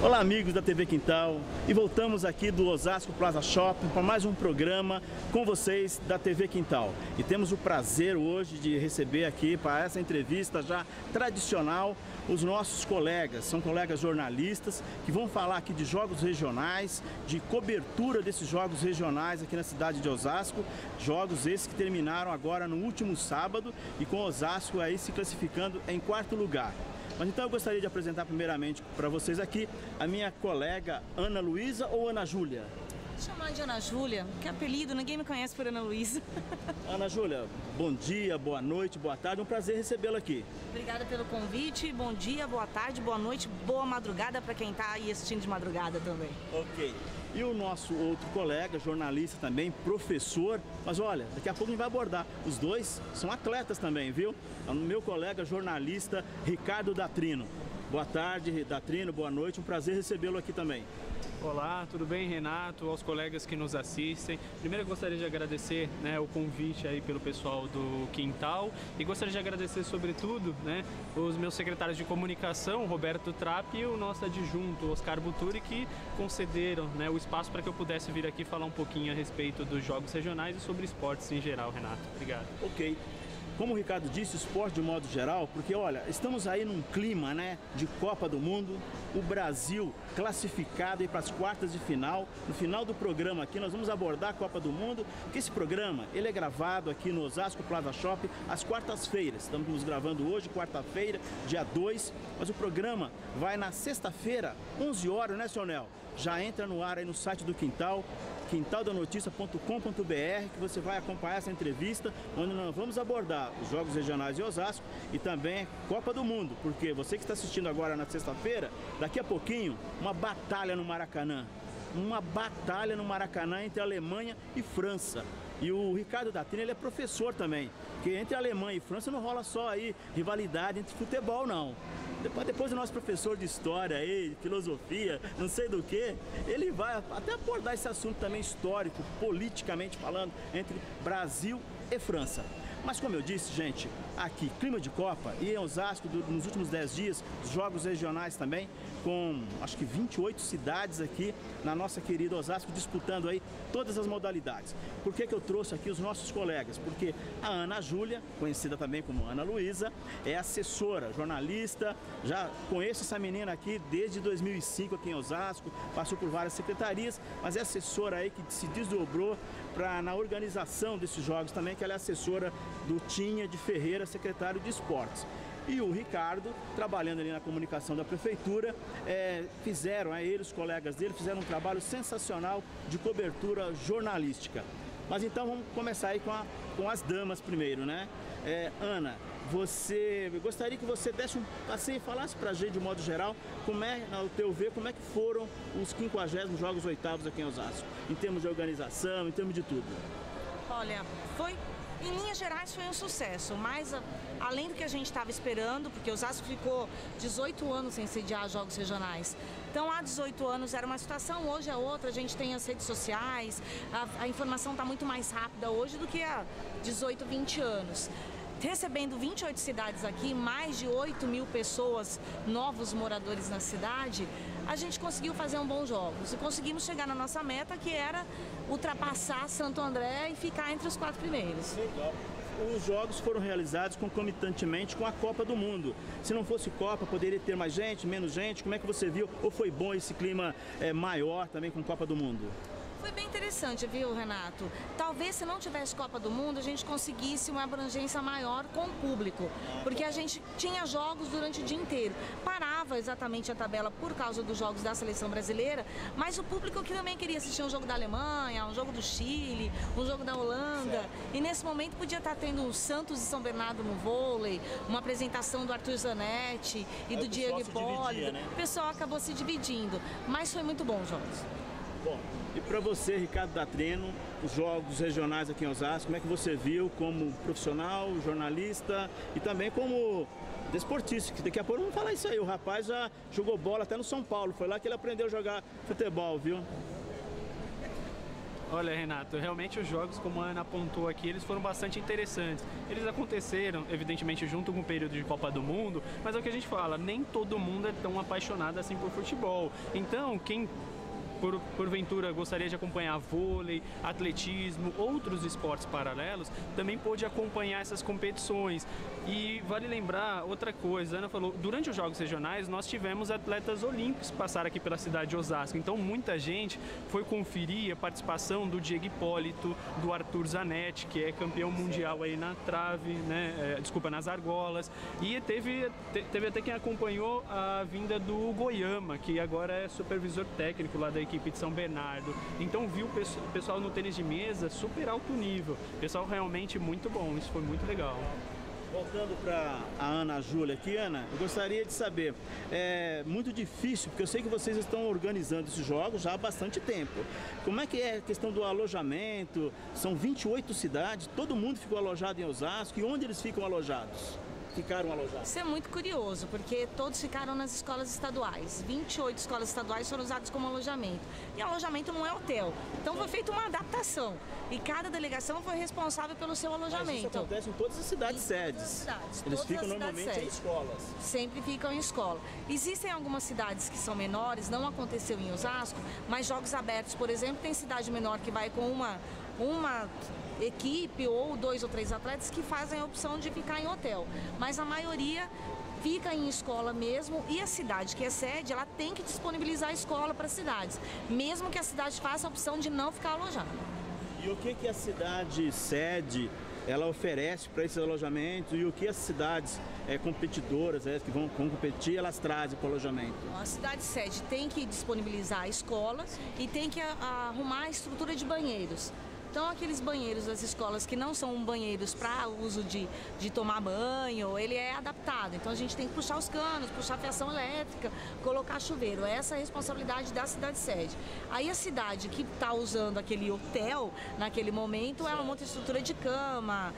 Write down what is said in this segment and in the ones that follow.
Olá amigos da TV Quintal, e voltamos aqui do Osasco Plaza Shopping para mais um programa com vocês da TV Quintal. E temos o prazer hoje de receber aqui para essa entrevista já tradicional os nossos colegas, são colegas jornalistas que vão falar aqui de jogos regionais, de cobertura desses jogos regionais aqui na cidade de Osasco, jogos esses que terminaram agora no último sábado e com Osasco aí se classificando em quarto lugar. Mas então eu gostaria de apresentar primeiramente para vocês aqui a minha colega Ana Luísa ou Ana Júlia? Vou chamar de Ana Júlia, que apelido, ninguém me conhece por Ana Luísa. Ana Júlia, bom dia, boa noite, boa tarde, um prazer recebê-la aqui. Obrigada pelo convite, bom dia, boa tarde, boa noite, boa madrugada para quem está aí assistindo de madrugada também. Ok. E o nosso outro colega, jornalista também, professor, mas olha, daqui a pouco a gente vai abordar. Os dois são atletas também, viu? É o meu colega jornalista Ricardo Datrino. Boa tarde, Datrino, boa noite, um prazer recebê-lo aqui também. Olá, tudo bem, Renato? Aos colegas que nos assistem. Primeiro eu gostaria de agradecer, o convite aí pelo pessoal do Quintal e gostaria de agradecer sobretudo, os meus secretários de comunicação, Roberto Trapp e o nosso adjunto, Oscar Buturi, que concederam o espaço para que eu pudesse vir aqui falar um pouquinho a respeito dos jogos regionais e sobre esportes em geral, Renato. Obrigado. Ok. Como o Ricardo disse, esporte de modo geral, porque olha, estamos aí num clima de Copa do Mundo, o Brasil classificado para as quartas de final. No final do programa aqui nós vamos abordar a Copa do Mundo, porque esse programa ele é gravado aqui no Osasco Plaza Shopping às quartas-feiras. Estamos nos gravando hoje, quarta-feira, dia 2, mas o programa vai na sexta-feira, 11 horas, né, seu Nel? Já entra no ar aí no site do Quintal, quintaldanoticia.com.br, que você vai acompanhar essa entrevista, onde nós vamos abordar os jogos regionais de Osasco e também Copa do Mundo, porque você que está assistindo agora na sexta-feira, daqui a pouquinho, uma batalha no Maracanã. Uma batalha no Maracanã entre Alemanha e França. E o Ricardo Datrino, ele é professor também, porque entre Alemanha e França não rola só aí rivalidade entre futebol, não. Depois o nosso professor de história aí, filosofia, não sei do que, ele vai até abordar esse assunto também histórico, politicamente falando, entre Brasil e França. Mas como eu disse, gente, aqui, clima de Copa, e em Osasco, nos últimos 10 dias, jogos regionais também, com acho que 28 cidades aqui na nossa querida Osasco, disputando aí todas as modalidades. Por que eu trouxe aqui os nossos colegas? Porque a Ana Júlia, conhecida também como Ana Luísa, é assessora, jornalista, já conheço essa menina aqui desde 2005 aqui em Osasco, passou por várias secretarias, mas é assessora aí que se desdobrou na organização desses jogos também, que ela é assessora do Tinha de Ferreira, secretário de Esportes. E o Ricardo, trabalhando ali na comunicação da prefeitura, ele, os colegas dele, fizeram um trabalho sensacional de cobertura jornalística. Mas então vamos começar aí com as damas primeiro, né? Ana, eu gostaria que você desse um passeio e falasse pra gente de modo geral, ao teu ver, como é que foram os 50º Jogos Oitavos aqui em Osasco, em termos de organização, em termos de tudo. Olha, em linhas gerais foi um sucesso, mas além do que a gente estava esperando, porque Osasco ficou 18 anos sem sediar jogos regionais. Então há 18 anos era uma situação, hoje é outra, a gente tem as redes sociais, a informação está muito mais rápida hoje do que há 18, 20 anos. Recebendo 28 cidades aqui, mais de 8 mil pessoas, novos moradores na cidade, a gente conseguiu fazer um bom jogos e conseguimos chegar na nossa meta, que era ultrapassar Santo André e ficar entre os 4 primeiros. Legal. Os jogos foram realizados concomitantemente com a Copa do Mundo. Se não fosse Copa, poderia ter mais gente, menos gente? Como é que você viu? Ou foi bom esse clima maior também com Copa do Mundo? Foi bem interessante, viu, Renato? Talvez se não tivesse Copa do Mundo, a gente conseguisse uma abrangência maior com o público, porque a gente tinha jogos durante o dia inteiro. Parava exatamente a tabela por causa dos jogos da seleção brasileira, mas o público que também queria assistir um jogo da Alemanha, um jogo do Chile, um jogo da Holanda. Certo. E nesse momento podia estar tendo o Santos e São Bernardo no vôlei, uma apresentação do Arthur Zanetti e do Diego Hipólito. O pessoal acabou se dividindo, mas foi muito bom os jogos. Bom, e para você, Ricardo Datrino, os jogos regionais aqui em Osasco, como é que você viu como profissional, jornalista e também como desportista? Que daqui a pouco vamos falar isso aí, o rapaz já jogou bola até no São Paulo, foi lá que ele aprendeu a jogar futebol, viu? Olha, Renato, realmente os jogos, como a Ana apontou aqui, eles foram bastante interessantes. Eles aconteceram, evidentemente, junto com o período de Copa do Mundo, mas é o que a gente fala, nem todo mundo é tão apaixonado assim por futebol. Então, quem porventura gostaria de acompanhar vôlei, atletismo, outros esportes paralelos, também pôde acompanhar essas competições. E vale lembrar outra coisa, a Ana falou, durante os Jogos Regionais nós tivemos atletas olímpicos que passaram aqui pela cidade de Osasco, então muita gente foi conferir a participação do Diego Hipólito, do Arthur Zanetti, que é campeão mundial aí na trave, né? Nas argolas, e teve até quem acompanhou a vinda do Goiama, que agora é supervisor técnico lá da equipe de São Bernardo. Então viu o pessoal no tênis de mesa super alto nível, pessoal realmente muito bom, isso foi muito legal. Voltando para a Ana Júlia aqui, Ana, eu gostaria de saber, é muito difícil, porque eu sei que vocês estão organizando esses jogos já há bastante tempo. Como é que é a questão do alojamento? São 28 cidades, todo mundo ficou alojado em Osasco, e onde eles ficam alojados? Ficaram alojados? Isso é muito curioso, porque todos ficaram nas escolas estaduais. 28 escolas estaduais foram usadas como alojamento. E alojamento não é hotel. Então foi feita uma adaptação. E cada delegação foi responsável pelo seu alojamento. Mas isso acontece em todas as cidades sedes. Eles ficam normalmente em escolas. Sempre ficam em escola. Existem algumas cidades que são menores, não aconteceu em Osasco, mas jogos abertos, por exemplo, tem cidade menor que vai com uma equipe ou 2 ou 3 atletas que fazem a opção de ficar em hotel, mas a maioria fica em escola mesmo, e a cidade que é sede, ela tem que disponibilizar a escola para as cidades, mesmo que a cidade faça a opção de não ficar alojada. E o que a cidade sede ela oferece para esses alojamentos, e o que as cidades competidoras que vão competir, elas trazem para o alojamento? A cidade sede tem que disponibilizar a escola e tem que arrumar a estrutura de banheiros. Então, aqueles banheiros das escolas que não são banheiros para uso de tomar banho, ele é adaptado. Então, a gente tem que puxar os canos, puxar a fiação elétrica, colocar chuveiro. Essa é a responsabilidade da cidade sede. Aí, a cidade que está usando aquele hotel, naquele momento, ela monta estrutura de cama,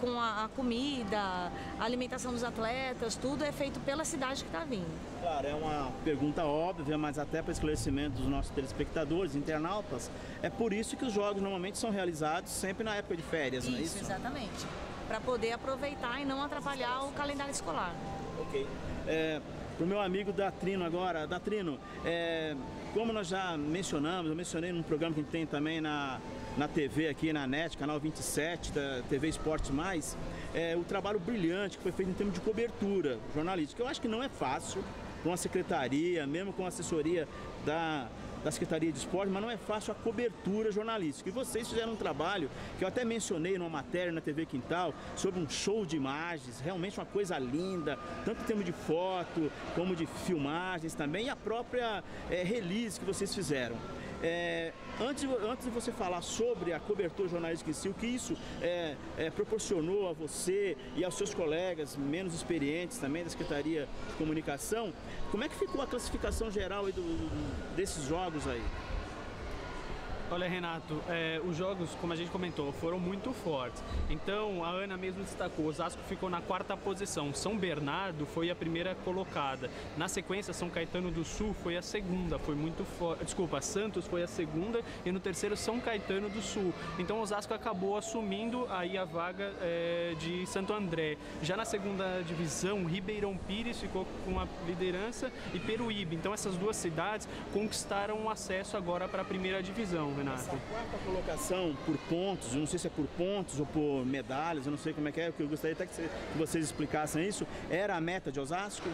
com a comida, a alimentação dos atletas, tudo é feito pela cidade que está vindo. Claro, é uma pergunta óbvia, mas até para esclarecimento dos nossos telespectadores, internautas, é por isso que os jogos normalmente são realizados sempre na época de férias, não é isso? Exatamente. Para poder aproveitar e não atrapalhar o calendário escolar. Ok. Para o meu amigo Datrino agora. Datrino, como nós já mencionamos, eu mencionei num programa que a gente tem também na TV aqui, na NET, canal 27 da TV Esporte Mais, o trabalho brilhante que foi feito em termos de cobertura jornalística. Eu acho que não é fácil para uma secretaria, mesmo com a assessoria da Secretaria de Esporte, mas não é fácil a cobertura jornalística. E vocês fizeram um trabalho que eu até mencionei numa matéria na TV Quintal, sobre um show de imagens, realmente uma coisa linda, tanto em termos de foto, como de filmagens também, e a própria release que vocês fizeram. Antes de você falar sobre a cobertura jornalística em si, o que isso proporcionou a você e aos seus colegas menos experientes também da Secretaria de Comunicação, como é que ficou a classificação geral aí desses jogos aí? Olha, Renato, os jogos, como a gente comentou, foram muito fortes. Então, a Ana mesmo destacou, Osasco ficou na 4ª posição, São Bernardo foi a primeira colocada. Na sequência, São Caetano do Sul foi a segunda, foi muito forte. Desculpa, Santos foi a segunda e no terceiro, São Caetano do Sul. Então, Osasco acabou assumindo aí a vaga de Santo André. Já na segunda divisão, Ribeirão Pires ficou com a liderança e Peruíbe. Então, essas duas cidades conquistaram o acesso agora para a primeira divisão. Essa 4ª colocação por pontos, eu não sei se é por pontos ou por medalhas, eu não sei como é que eu gostaria até que vocês explicassem isso, era a meta de Osasco?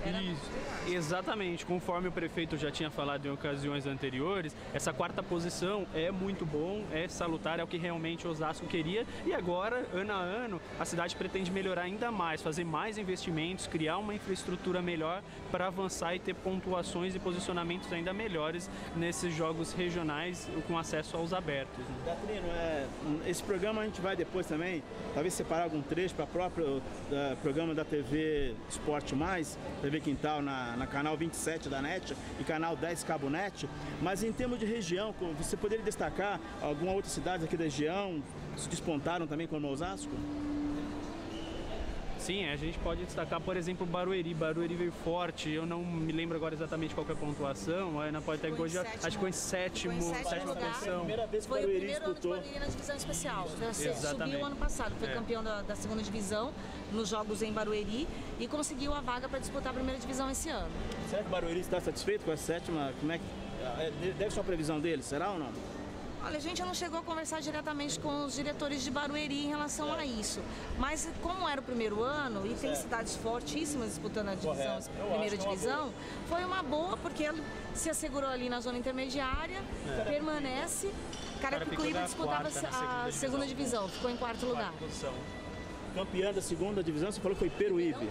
Isso, exatamente, conforme o prefeito já tinha falado em ocasiões anteriores, essa 4ª posição é muito bom, é salutar, é o que realmente Osasco queria, e agora, ano a ano, a cidade pretende melhorar ainda mais, fazer mais investimentos, criar uma infraestrutura melhor para avançar e ter pontuações e posicionamentos ainda melhores nesses jogos regionais com acesso aos abertos. Datrino, esse programa a gente vai depois também, talvez separar algum trecho para o próprio programa da TV Esporte Mais, TV Quintal na canal 27 da NET e canal 10 Cabo NET, mas em termos de região, você poderia destacar alguma outra cidade aqui da região, se despontaram também como Osasco? Sim, a gente pode destacar, por exemplo, o Barueri. Barueri veio forte, eu não me lembro agora exatamente qual que é a pontuação, a Ana pode até corrigir, acho que ficou em sétima posição. Primeira vez que Foi o Barueri primeiro ano de disputou. Barueri na divisão especial. Exatamente. Subiu ano passado, foi campeão da segunda divisão nos jogos em Barueri e conseguiu a vaga para disputar a primeira divisão esse ano. Será que o Barueri está satisfeito com a sétima? Como é que deve ser uma previsão dele, será ou não? Olha, a gente não chegou a conversar diretamente com os diretores de Barueri em relação a isso. Mas como era o primeiro ano e tem cidades fortíssimas disputando a divisão, primeira divisão, foi uma boa porque ele se assegurou ali na zona intermediária, permanece. Carapicuíba disputava a segunda divisão, ficou em quarto lugar. Campeã da segunda divisão, você falou que foi Peruíbe.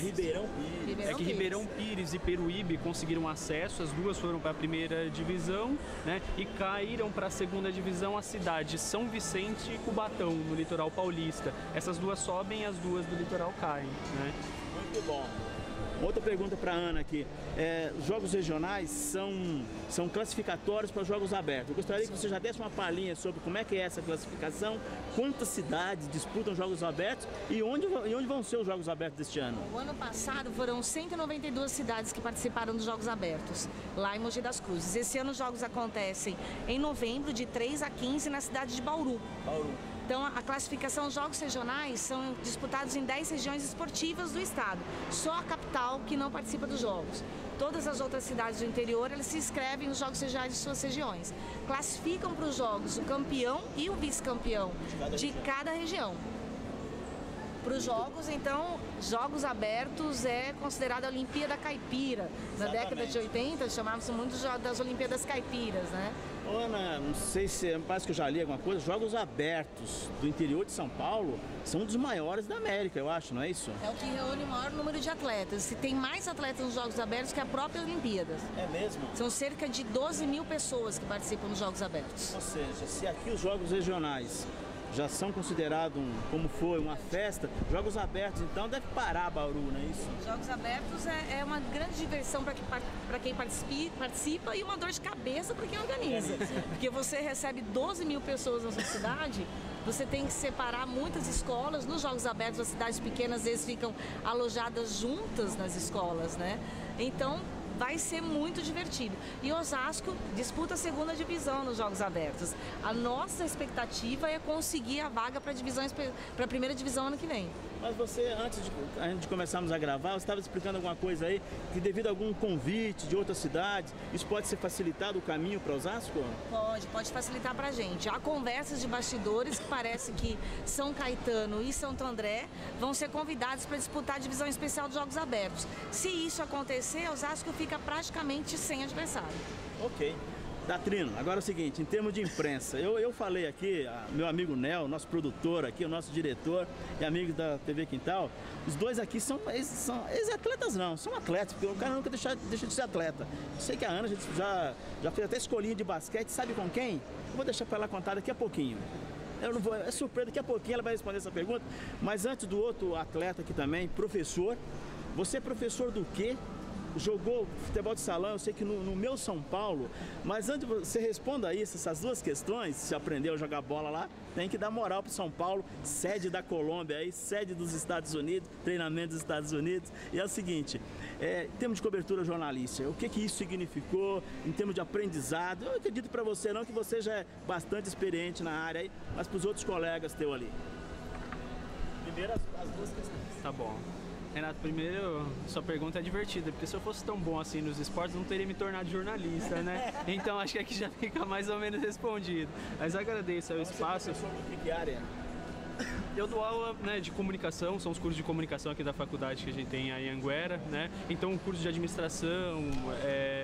Ribeirão Pires. É que Ribeirão Pires e Peruíbe conseguiram acesso, as duas foram para a primeira divisão, né? E caíram para a segunda divisão as cidades São Vicente e Cubatão, no litoral paulista. Essas duas sobem e as duas do litoral caem, né? Muito bom. Outra pergunta para a Ana aqui. Jogos regionais são classificatórios para jogos abertos. Eu gostaria que você já desse uma palhinha sobre como é que é essa classificação, quantas cidades disputam jogos abertos e onde vão ser os jogos abertos deste ano. O ano passado foram 192 cidades que participaram dos Jogos Abertos, lá em Mogi das Cruzes. Esse ano os jogos acontecem em novembro, de 3 a 15, na cidade de Bauru. Então, a classificação dos jogos regionais são disputados em 10 regiões esportivas do estado. Só a capital que não participa dos jogos. Todas as outras cidades do interior, elas se inscrevem nos jogos regionais de suas regiões. Classificam para os jogos o campeão e o vice-campeão de cada região. Para os jogos, então, jogos abertos é considerada a Olimpíada Caipira. Na década de 80, chamavam-se muito das Olimpíadas Caipiras, né? Ana, não sei se parece que eu já li alguma coisa, jogos abertos do interior de São Paulo são um dos maiores da América, eu acho, não é isso? É o que reúne o maior número de atletas. Se tem mais atletas nos Jogos Abertos que a própria Olimpíadas. É mesmo? São cerca de 12 mil pessoas que participam dos Jogos Abertos. Ou seja, se aqui os jogos regionais já são considerados, como foi, uma festa, jogos abertos, então deve parar Bauru, não é isso? Jogos abertos é uma grande diversão para quem participa e uma dor de cabeça para quem organiza. Porque você recebe 12 mil pessoas na sua cidade, você tem que separar muitas escolas. Nos Jogos Abertos, as cidades pequenas, às vezes, ficam alojadas juntas nas escolas, né? Então, vai ser muito divertido. E Osasco disputa a segunda divisão nos Jogos Abertos. A nossa expectativa é conseguir a vaga para a primeira divisão ano que vem. Mas você, antes de começarmos a gravar, você estava explicando alguma coisa aí, que devido a algum convite de outras cidades, isso pode ser facilitado o caminho para Osasco? Pode facilitar para a gente. Há conversas de bastidores que parece que São Caetano e Santo André vão ser convidados para disputar a divisão especial dos Jogos Abertos. Se isso acontecer, Osasco fica praticamente sem adversário. Ok. Datrino, agora é o seguinte, em termos de imprensa, eu falei aqui, meu amigo Nel, nosso produtor aqui, o nosso diretor e amigo da TV Quintal, os dois aqui são ex-atletas não, são atletas, porque o cara nunca deixa de ser atleta. Eu sei que a Ana já fez até escolinha de basquete, sabe com quem? Eu vou deixar para ela contar daqui a pouquinho. Eu não vou, é surpresa, daqui a pouquinho ela vai responder essa pergunta, mas antes do outro atleta aqui também, professor, você é professor do quê? Jogou futebol de salão, eu sei que no meu São Paulo, mas antes de você responda a isso, essas duas questões, se aprendeu a jogar bola lá, tem que dar moral para São Paulo, sede da Colômbia, aí, sede dos Estados Unidos, treinamento dos Estados Unidos. E é o seguinte, em termos de cobertura jornalística, o que isso significou em termos de aprendizado? Eu acredito para você não, que você já é bastante experiente na área aí, mas para os outros colegas teu ali. Primeiro as duas questões. Tá bom. Renato, primeiro, sua pergunta é divertida, porque se eu fosse tão bom assim nos esportes, não teria me tornado jornalista, né? Então acho que aqui já fica mais ou menos respondido. Mas agradeço o espaço. Você professor de que área? Eu dou aula, né, de comunicação, são os cursos de comunicação aqui da faculdade que a gente tem aí em Anguera, né? Então o curso de administração,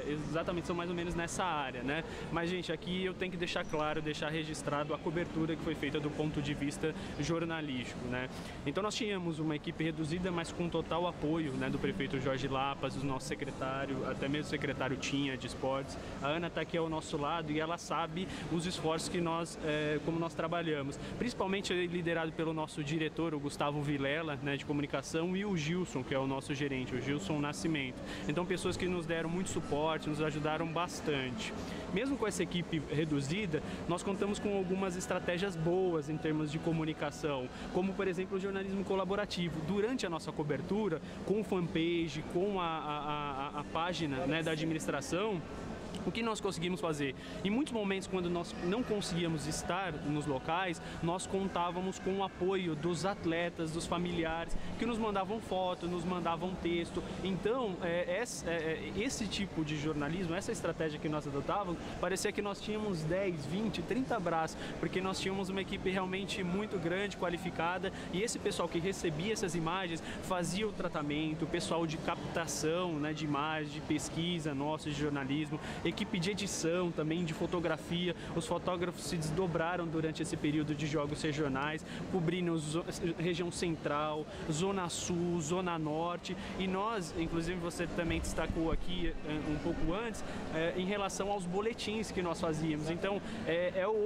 exatamente, são mais ou menos nessa área, né? Mas, gente, aqui eu tenho que deixar claro, deixar registrado a cobertura que foi feita do ponto de vista jornalístico, né? Então nós tínhamos uma equipe reduzida, mas com total apoio, né, do prefeito Jorge Lapas, do nosso secretário, até mesmo o secretário Tinha de esportes. A Ana está aqui ao nosso lado e ela sabe os esforços que nós, como nós trabalhamos, principalmente liderado pelo nosso diretor, o Gustavo Vilela, né, de comunicação, e o Gilson, que é o nosso gerente, o Gilson Nascimento. Então, pessoas que nos deram muito suporte, nos ajudaram bastante. Mesmo com essa equipe reduzida, nós contamos com algumas estratégias boas em termos de comunicação, como, por exemplo, o jornalismo colaborativo. Durante a nossa cobertura, com fanpage, com a página, né, da administração, o que nós conseguimos fazer? Em muitos momentos, quando nós não conseguíamos estar nos locais, nós contávamos com o apoio dos atletas, dos familiares, que nos mandavam foto, nos mandavam texto. Então, esse tipo de jornalismo, essa estratégia que nós adotávamos, parecia que nós tínhamos 10, 20, 30 braços, porque nós tínhamos uma equipe realmente muito grande, qualificada, e esse pessoal que recebia essas imagens fazia o tratamento, o pessoal de captação, né, de imagens, de pesquisa nossa, de jornalismo, equipe de edição também, de fotografia. Os fotógrafos se desdobraram durante esse período de jogos regionais, cobrindo região central, zona sul, zona norte, e nós, inclusive você também destacou aqui um pouco antes, em relação aos boletins que nós fazíamos. Então,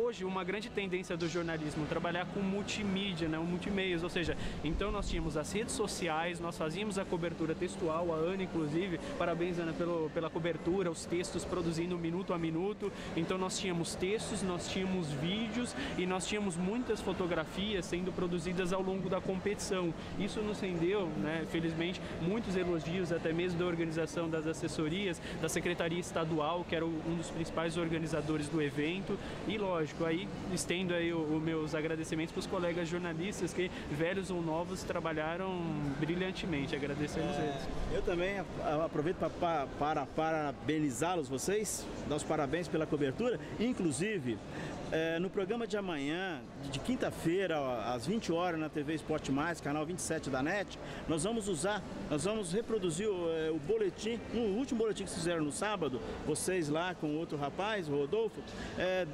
hoje uma grande tendência do jornalismo, trabalhar com multimídia, né, multimeios, ou seja, então nós tínhamos as redes sociais, nós fazíamos a cobertura textual, a Ana inclusive, parabéns Ana pela cobertura, os textos produzindo minuto a minuto. Então nós tínhamos textos, nós tínhamos vídeos e nós tínhamos muitas fotografias sendo produzidas ao longo da competição. Isso nos rendeu, né, felizmente, muitos elogios, até mesmo da organização das assessorias, da Secretaria Estadual, que era um dos principais organizadores do evento. E lógico, aí estendo aí os meus agradecimentos para os colegas jornalistas que, velhos ou novos, trabalharam brilhantemente. Agradecemos eles. Eu também aproveito para parabenizá-los, vocês, dar os parabéns pela cobertura. Inclusive, no programa de amanhã, de quinta-feira, às 20 horas, na TV Esporte Mais, canal 27 da NET, nós vamos reproduzir o boletim, o último boletim que vocês fizeram no sábado, vocês lá com outro rapaz, o Rodolfo,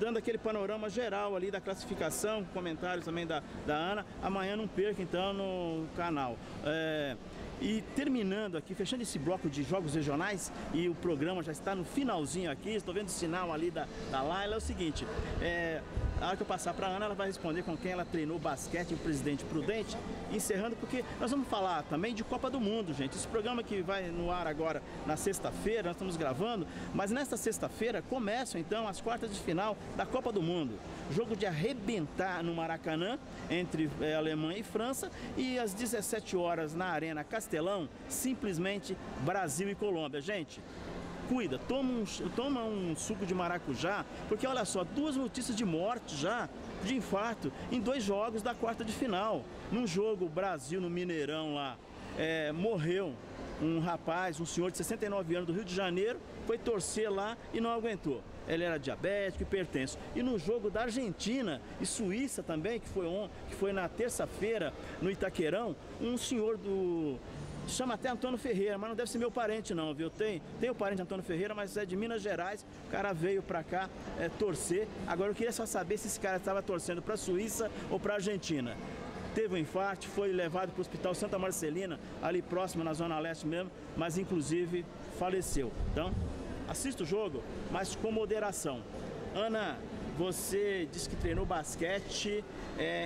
dando aquele panorama geral ali da classificação, comentários também da Ana. Amanhã não perca, então, no canal. E terminando aqui, fechando esse bloco de jogos regionais, e o programa já está no finalzinho aqui, estou vendo o sinal ali da Laila, é o seguinte, a hora que eu passar para a Ana, ela vai responder com quem ela treinou basquete, o Presidente Prudente, encerrando, porque nós vamos falar também de Copa do Mundo, gente. Esse programa que vai no ar agora na sexta-feira, nós estamos gravando, mas nesta sexta-feira começam então as quartas de final da Copa do Mundo. Jogo de arrebentar no Maracanã, entre Alemanha e França, e às 17 horas na Arena Castelão, simplesmente Brasil e Colômbia. Gente, cuida, toma um suco de maracujá, porque olha só, 2 notícias de morte já, de infarto, em 2 jogos da quarta de final. Num jogo, o Brasil no Mineirão lá, morreu um rapaz, um senhor de 69 anos do Rio de Janeiro, foi torcer lá e não aguentou. Ele era diabético, hipertenso. E no jogo da Argentina e Suíça também, que foi na terça-feira no Itaquerão, um senhor chama até Antônio Ferreira, mas não deve ser meu parente não, viu? Tem o parente Antônio Ferreira, mas é de Minas Gerais. O cara veio pra cá torcer. Agora eu queria só saber se esse cara estava torcendo pra Suíça ou pra Argentina. Teve um infarto, foi levado para o Hospital Santa Marcelina, ali próximo, na Zona Leste mesmo, mas inclusive faleceu. Então, assista o jogo, mas com moderação. Ana, você disse que treinou basquete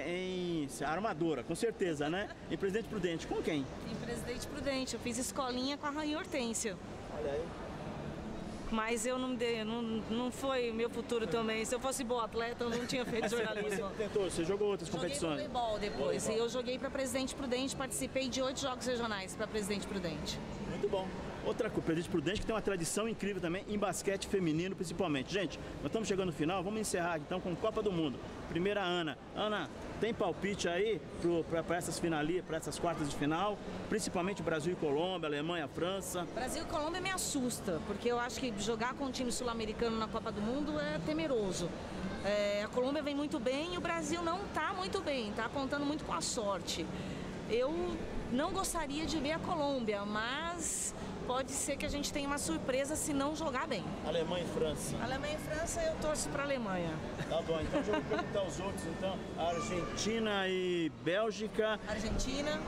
em armadora, com certeza, né? Em Presidente Prudente. Com quem? Em Presidente Prudente. Eu fiz escolinha com a Rainha Hortência. Olha aí. Mas eu não foi meu futuro também. Se eu fosse boa atleta, eu não tinha feito jornalismo. Você jogou outras competições? Joguei voleibol depois. E eu joguei para Presidente Prudente, participei de 8 jogos regionais para Presidente Prudente. Muito bom. Outra coisa, Presidente Prudente, que tem uma tradição incrível também em basquete feminino, principalmente. Gente, nós estamos chegando no final, vamos encerrar então com Copa do Mundo. Primeira, Ana. Ana, tem palpite aí para essas quartas de final, principalmente Brasil e Colômbia, Alemanha, França? Brasil e Colômbia me assusta, porque eu acho que jogar com um time sul-americano na Copa do Mundo é temeroso. A Colômbia vem muito bem e o Brasil não está muito bem, está contando muito com a sorte. Eu não gostaria de ver a Colômbia, mas pode ser que a gente tenha uma surpresa se não jogar bem. Alemanha e França. Alemanha e França, eu torço para a Alemanha. Tá bom, então eu vou perguntar os outros, então. Argentina e Bélgica. Argentina.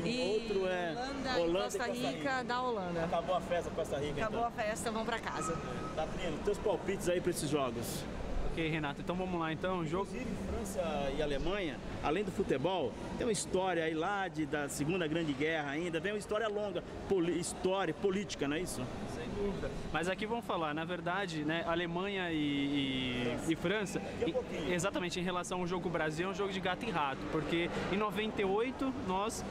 E o outro é Holanda e Costa Rica, da Holanda. Acabou a festa Costa Rica, Acabou a festa, vão para casa. Tá, Trino, teus palpites aí para esses jogos? Ok, Renato, então vamos lá, então, jogo... Inclusive, França e Alemanha, além do futebol, tem uma história aí lá da Segunda Grande Guerra ainda, vem uma história longa, história política, não é isso? Sem dúvida. Mas aqui vamos falar, na verdade, né, Alemanha e França, exatamente em relação ao jogo Brasil, é um jogo de gato e rato, porque em 98 nós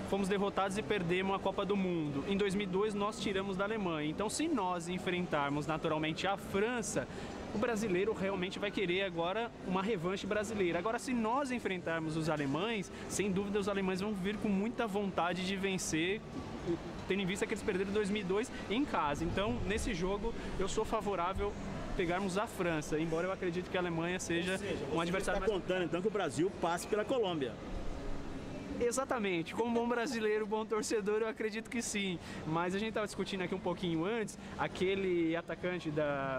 fomos derrotados e perdemos a Copa do Mundo. Em 2002 nós tiramos da Alemanha. Então, se nós enfrentarmos naturalmente a França, o brasileiro realmente vai querer agora uma revanche brasileira. Agora, se nós enfrentarmos os alemães, sem dúvida os alemães vão vir com muita vontade de vencer, tendo em vista que eles perderam em 2002 em casa. Então, nesse jogo, eu sou favorável pegarmos a França, embora eu acredite que a Alemanha seja um adversário mais... Você está contando então que o Brasil passe pela Colômbia. Exatamente, como bom brasileiro, bom torcedor, eu acredito que sim. Mas a gente estava discutindo aqui um pouquinho antes, aquele atacante,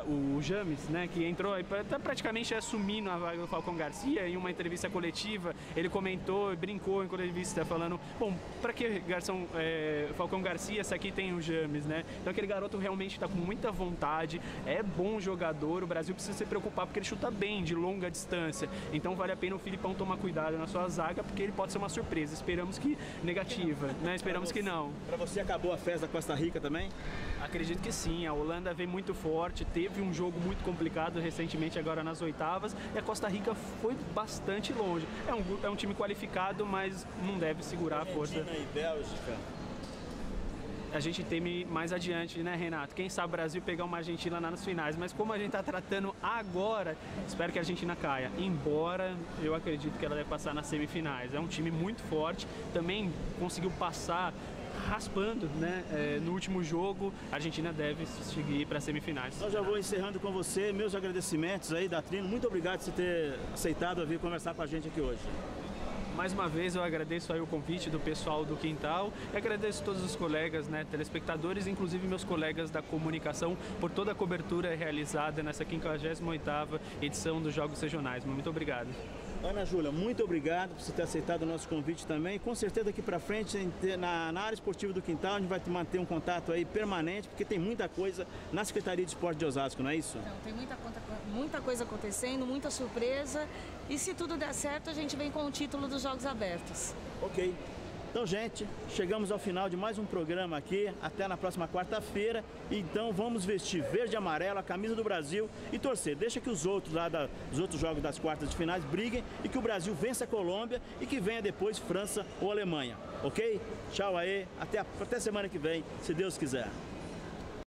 o James, né, que entrou e tá praticamente assumindo a vaga do Falcão Garcia. Em uma entrevista coletiva, ele comentou, brincou em entrevista, falando, bom, para que Falcão Garcia se aqui tem o James, né? Então aquele garoto realmente está com muita vontade, é bom jogador, o Brasil precisa se preocupar porque ele chuta bem, de longa distância. Então vale a pena o Filipão tomar cuidado na sua zaga, porque ele pode ser uma surpresa. Esperamos que negativa, né? Esperamos que não. Para você acabou a festa da Costa Rica também? Acredito que sim, a Holanda vem muito forte, teve um jogo muito complicado recentemente agora nas oitavas e a Costa Rica foi bastante longe. É um time qualificado, mas não deve segurar a força. Argentina e Bélgica. A gente teme mais adiante, né, Renato? Quem sabe o Brasil pegar uma Argentina lá nas finais, mas como a gente está tratando agora, espero que a Argentina caia. Embora eu acredito que ela deve passar nas semifinais. É um time muito forte, também conseguiu passar raspando, né, no último jogo. A Argentina deve seguir para as semifinais. Eu já vou encerrando com você, meus agradecimentos aí da Trino. Muito obrigado por você ter aceitado vir conversar com a gente aqui hoje. Mais uma vez eu agradeço aí o convite do pessoal do Quintal e agradeço todos os colegas, né, telespectadores, inclusive meus colegas da comunicação, por toda a cobertura realizada nessa 58ª edição dos Jogos Regionais. Muito obrigado. Ana Júlia, muito obrigado por você ter aceitado o nosso convite também. Com certeza daqui para frente, na área esportiva do Quintal, a gente vai manter um contato aí permanente, porque tem muita coisa na Secretaria de Esporte de Osasco, não é isso? Então, tem muita coisa acontecendo, muita surpresa. E se tudo der certo, a gente vem com o título dos Jogos Abertos. Ok. Então, gente, chegamos ao final de mais um programa aqui, até na próxima quarta-feira. Então, vamos vestir verde e amarelo, a camisa do Brasil e torcer. Deixa que os outros os outros jogos das quartas de finais briguem e que o Brasil vença a Colômbia e que venha depois França ou Alemanha. Ok? Tchau aí, até semana que vem, se Deus quiser.